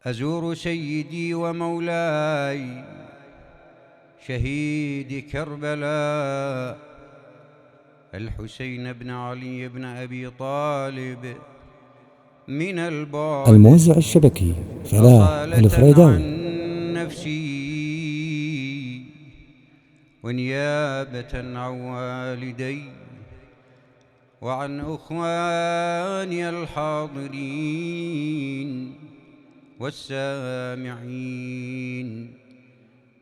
أزور سيدي ومولاي شهيد كربلاء الحسين بن علي بن أبي طالب من البعد الموزع الشبكي فلاح الفريداوي. عن نفسي ونيابة عن والدي وعن أخواني الحاضرين والسامعين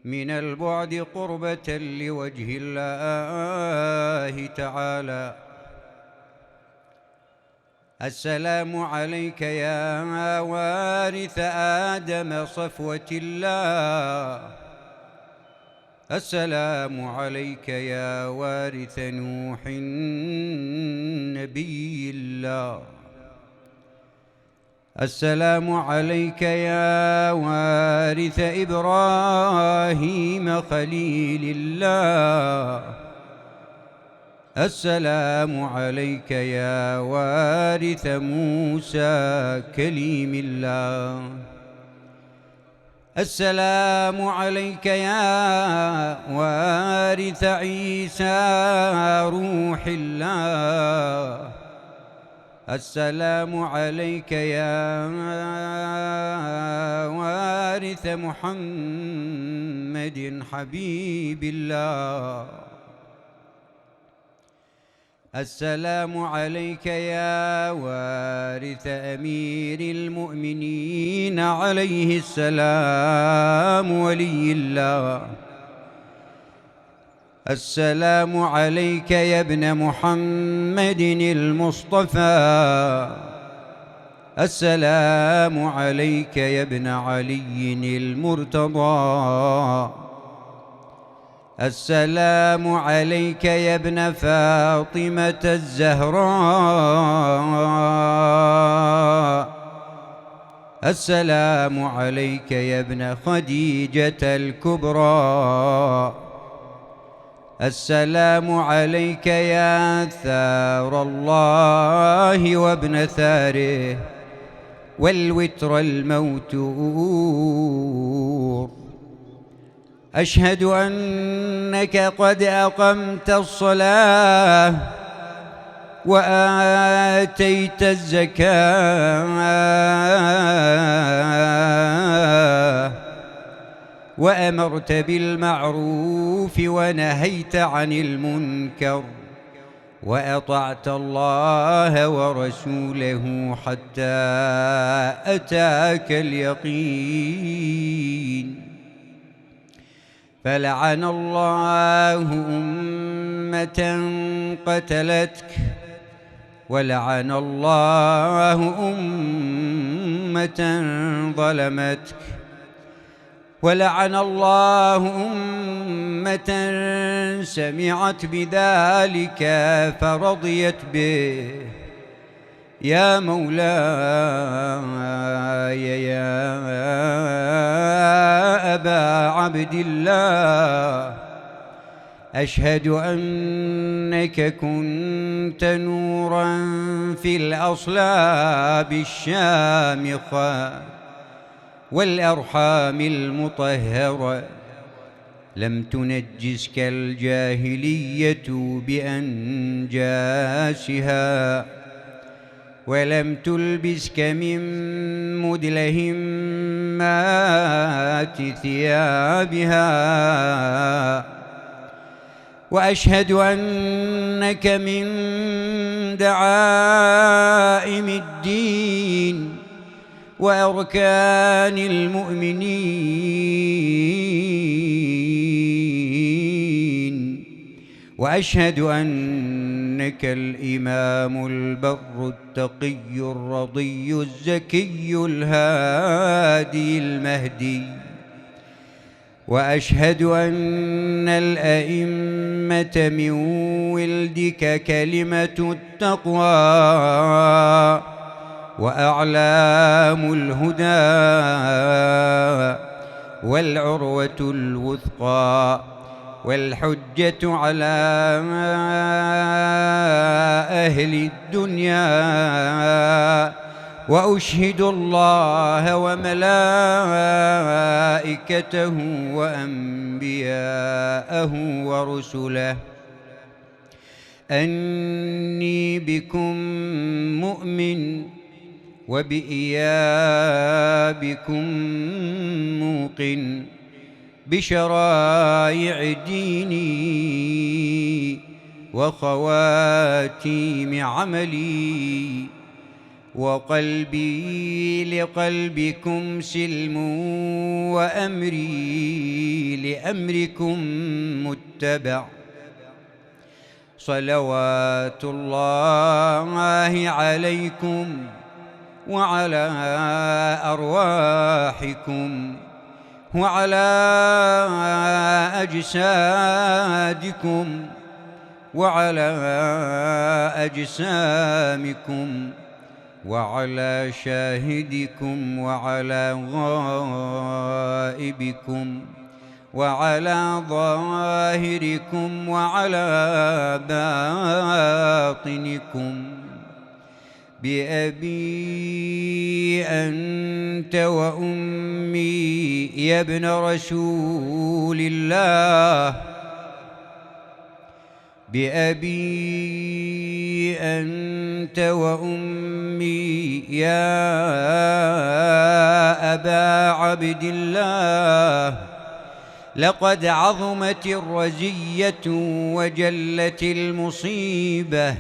من البعد قربة لوجه الله تعالى. السلام عليك يا وارث آدم صفوة الله، السلام عليك يا وارث نوح نبي الله، السلام عليك يا وارث إبراهيم خليل الله، السلام عليك يا وارث موسى كليم الله، السلام عليك يا وارث عيسى روح الله، السلام عليك يا وارث محمد حبيب الله، السلام عليك يا وارث أمير المؤمنين عليه السلام ولي الله، السلام عليك يا ابن محمد المصطفى، السلام عليك يا ابن علي المرتضى، السلام عليك يا ابن فاطمة الزهراء، السلام عليك يا ابن خديجة الكبرى، السلام عليك يا ثار الله وابن ثاره والوتر الموتور، أشهد أنك قد أقمت الصلاة وآتيت الزكاة وأمرت بالمعروف ونهيت عن المنكر وأطعت الله ورسوله حتى أتاك اليقين، فلعن الله أمة قتلتك ولعن الله أمة ظلمتك ولعن الله أمة سمعت بذلك فرضيت به. يا مولاي يا أبا عبد الله، أشهد أنك كنت نورا في الأصلاب الشامخة والأرحام المطهرة، لم تنجسك الجاهلية بأنجاسها ولم تلبسك من مدلهمات ثيابها، وأشهد أنك من دعائم الدين وأركان المؤمنين، وأشهد أنك الإمام البر التقي الرضي الزكي الهادي المهدي، وأشهد أن الأئمة من ولدك كلمة التقوى وأعلام الهدى والعروة الوثقى والحجة على أهل الدنيا وأشهد الله وملائكته وأنبياءه ورسله أني بكم مؤمن وبإيابكم موقن بشرائع ديني وخواتيم عملي، وقلبي لقلبكم سلم وأمري لأمركم متبع. صلوات الله عليكم وعلى أرواحكم وعلى أجسادكم وعلى أجسامكم وعلى شاهدكم وعلى غائبكم وعلى ظاهركم وعلى باطنكم. بأبي أنت وأمي يا ابن رسول الله، بأبي أنت وأمي يا أبا عبد الله، لقد عظمت الرزية وجلت المصيبة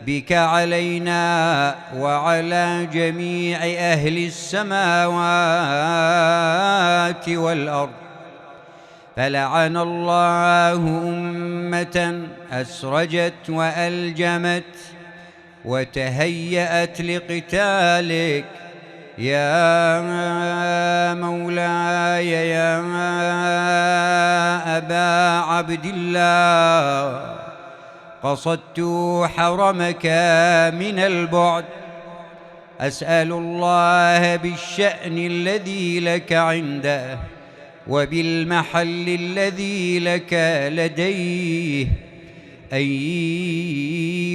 بك علينا وعلى جميع أهل السماوات والأرض، فلعن الله أمة أسرجت وألجمت وتهيأت لقتالك يا مولاي يا أبا عبد الله. قصدت حرمك من البعد، أسأل الله بالشأن الذي لك عنده وبالمحل الذي لك لديه أن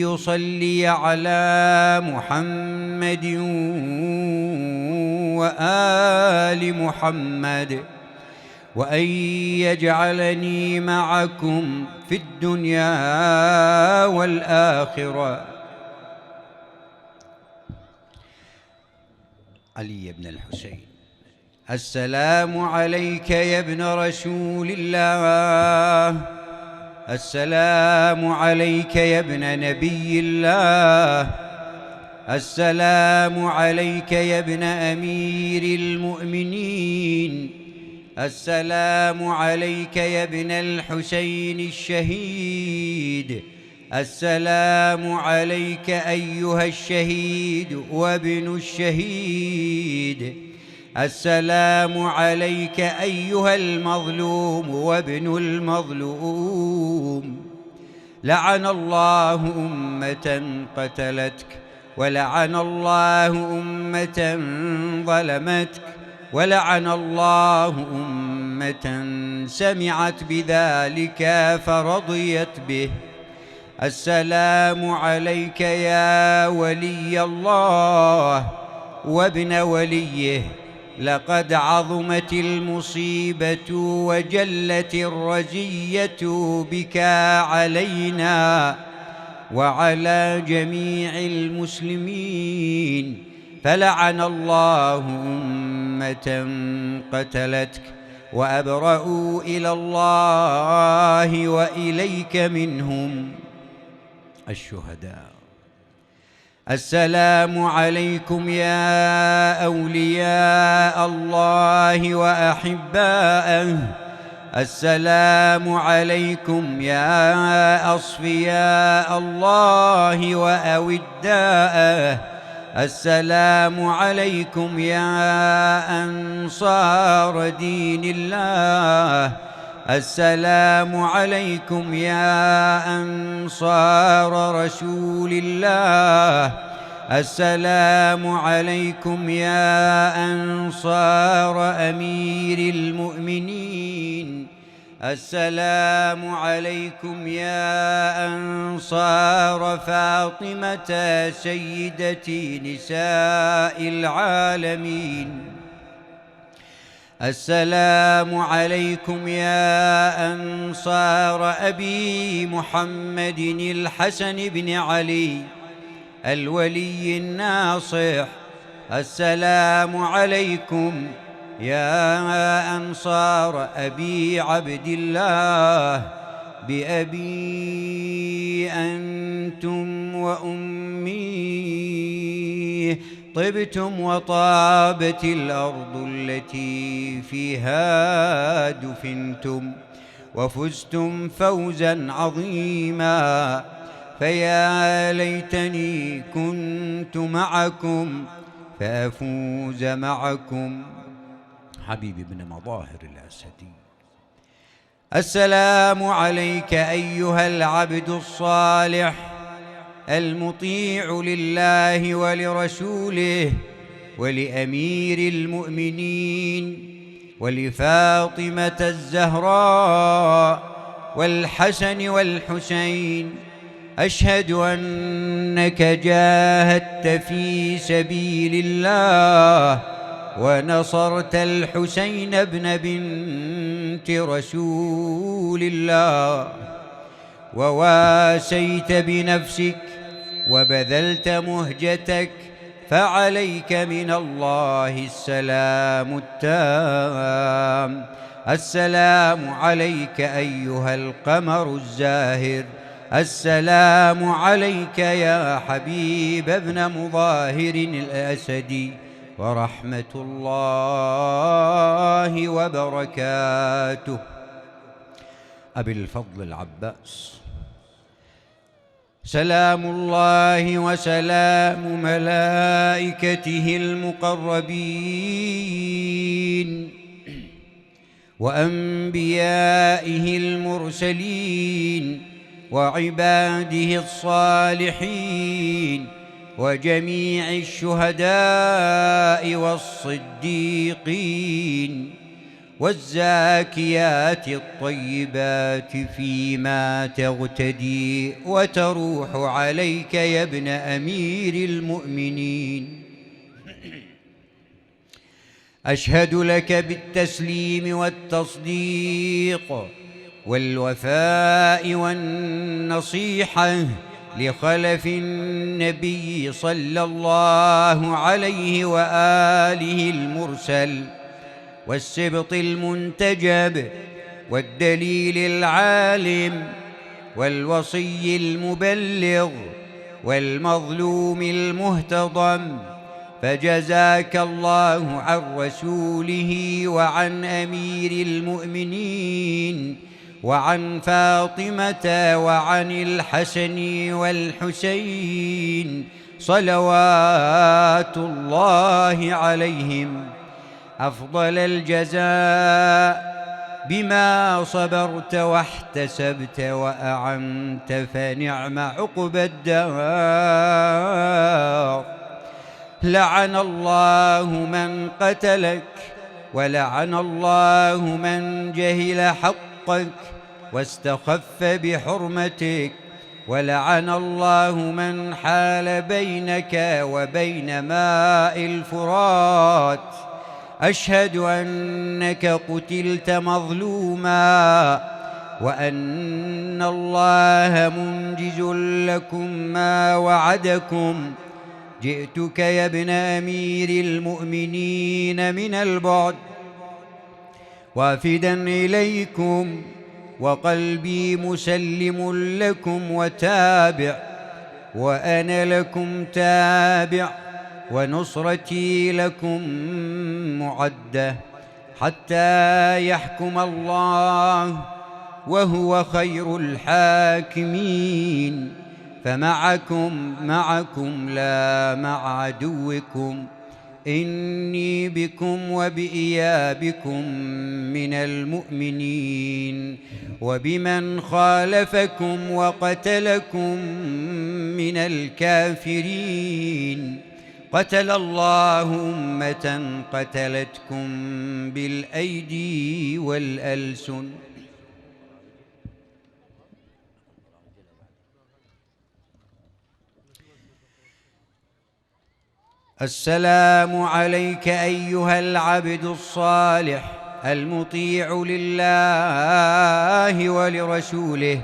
يصلي على محمد وآل محمد، وأن يجعلني معكم في الدنيا والآخرة. علي بن الحسين. السلام عليك يا ابن رسول الله، السلام عليك يا ابن نبي الله، السلام عليك يا ابن أمير المؤمنين، السلام عليك يا ابن الحسين الشهيد، السلام عليك أيها الشهيد وابن الشهيد، السلام عليك أيها المظلوم وابن المظلوم. لعن الله أمة قتلتك، ولعن الله أمة ظلمتك، ولعن الله أمة سمعت بذلك فرضيت به. السلام عليك يا ولي الله وابن وليه، لقد عظمت المصيبة وجلت الرزية بك علينا وعلى جميع المسلمين، فلعن الله أمة قتلتك، وأبرأوا إلى الله وإليك منهم الشهداء. السلام عليكم يا أولياء الله وأحباءه، السلام عليكم يا أصفياء الله وأوداءه، السلام عليكم يا أنصار دين الله، السلام عليكم يا أنصار رسول الله، السلام عليكم يا أنصار أمير المؤمنين. السلام عليكم يا أنصار فاطمة سيدتي نساء العالمين. السلام عليكم يا أنصار أبي محمد الحسن بن علي الولي الناصح. السلام عليكم يا أنصار أبي عبد الله بأبي أنتم وأمي، طبتم وطابت الأرض التي فيها دفنتم، وفزتم فوزا عظيما، فيا ليتني كنت معكم فأفوز معكم. حبيبي بن مظاهر الأسدي. السلام عليك أيها العبد الصالح المطيع لله ولرسوله ولأمير المؤمنين ولفاطمة الزهراء والحسن والحسين. أشهد أنك جاهدت في سبيل الله ونصرت الحسين بن بنت رسول الله، وواسيت بنفسك وبذلت مهجتك، فعليك من الله السلام التام. السلام عليك أيها القمر الزاهر. السلام عليك يا حبيب ابن مظاهر الأسدي، ورحمة الله وبركاته. أبي الفضل العباس. سلام الله وسلام ملائكته المقربين وأنبيائه المرسلين وعباده الصالحين وجميع الشهداء والصديقين والزاكيات الطيبات فيما تغتدي وتروح عليك يا ابن أمير المؤمنين. أشهد لك بالتسليم والتصديق والوفاء والنصيحة لخلف النبي صلى الله عليه وآله المرسل والسبط المنتجب والدليل العالم والوصي المبلغ والمظلوم المهتضم، فجزاك الله عن رسوله وعن أمير المؤمنين وعن فاطمة وعن الحسن والحسين صلوات الله عليهم أفضل الجزاء بما صبرت واحتسبت وأعنت، فنعم عقبى الدار. لعن الله من قتلك، ولعن الله من جهل حقك واستخف بحرمتك، ولعن الله من حال بينك وبين ماء الفرات. أشهد أنك قتلت مظلوما، وأن الله منجز لكم ما وعدكم. جئتك يا ابن أمير المؤمنين من البعد وافدا إليكم، وقلبي مسلم لكم وتابع، وأنا لكم تابع، ونصرتي لكم معدة حتى يحكم الله وهو خير الحاكمين. فمعكم لا مع عدوكم. إني بكم وبإيابكم من المؤمنين، وبمن خالفكم وقتلكم من الكافرين. قتل الله أمة قتلتكم بالأيدي والألسن، السلام عليك أيها العبد الصالح المطيع لله ولرسوله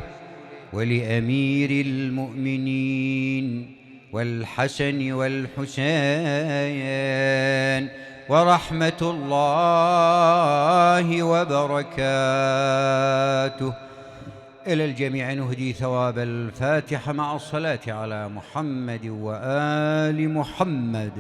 ولأمير المؤمنين والحسن والحسين ورحمة الله وبركاته. إلى الجميع نهدي ثواب الفاتحة مع الصلاة على محمد وآل محمد.